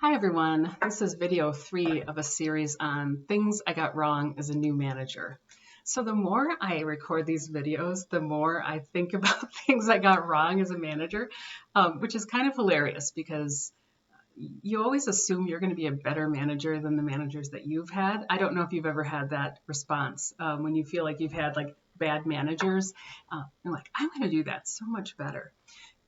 Hi everyone, this is video 3 of a series on things I got wrong as a new manager. So the more I record these videos, the more I think about things I got wrong as a manager, which is kind of hilarious because you always assume you're going to be a better manager than the managers that you've had. I don't know if you've ever had that response when you feel like you've had like bad managers. You're like, I'm going to do that so much better.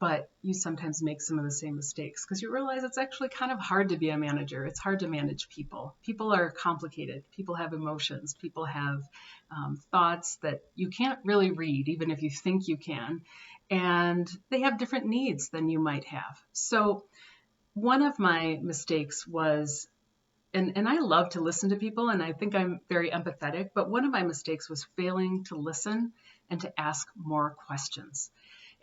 But you sometimes make some of the same mistakes because you realize it's actually kind of hard to be a manager. It's hard to manage people. People are complicated. People have emotions. People have thoughts that you can't really read, even if you think you can. And they have different needs than you might have. So one of my mistakes was, and I love to listen to people, and I think I'm very empathetic, but one of my mistakes was failing to listen and to ask more questions.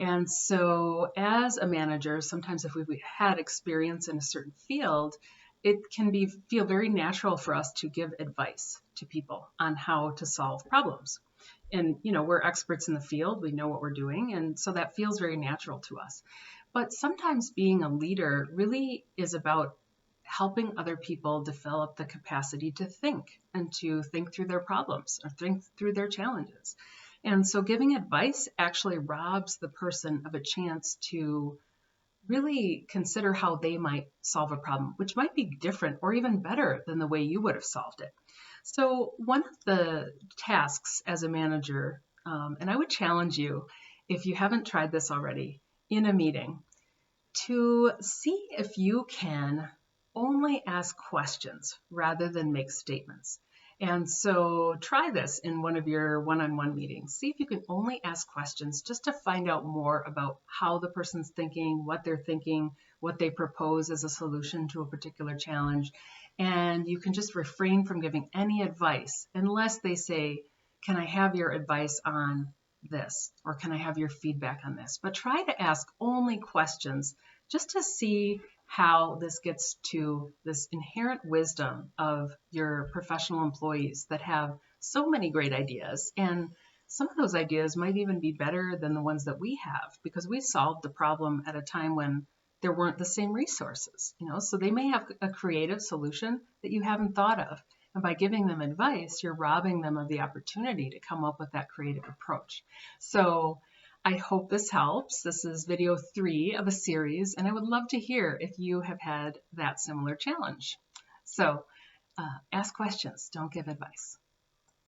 And so as a manager, sometimes if we've had experience in a certain field, it can feel very natural for us to give advice to people on how to solve problems. And, we're experts in the field, we know what we're doing, and so that feels very natural to us. But sometimes being a leader really is about helping other people develop the capacity to think and to think through their problems or think through their challenges. And so giving advice actually robs the person of a chance to really consider how they might solve a problem, which might be different or even better than the way you would have solved it. So one of the tasks as a manager, and I would challenge you, if you haven't tried this already, in a meeting, to see if you can only ask questions rather than make statements. And so try this in one of your one-on-one meetings. See if you can only ask questions just to find out more about how the person's thinking, what they're thinking, what they propose as a solution to a particular challenge. And you can just refrain from giving any advice unless they say, can I have your advice on this? Or can I have your feedback on this? But try to ask only questions just to see how this gets to this inherent wisdom of your professional employees that have so many great ideas. And some of those ideas might even be better than the ones that we have because we solved the problem at a time when there weren't the same resources, so they may have a creative solution that you haven't thought of. And by giving them advice, you're robbing them of the opportunity to come up with that creative approach. So I hope this helps. This is video 3 of a series, and I would love to hear if you have had that similar challenge. So ask questions, don't give advice.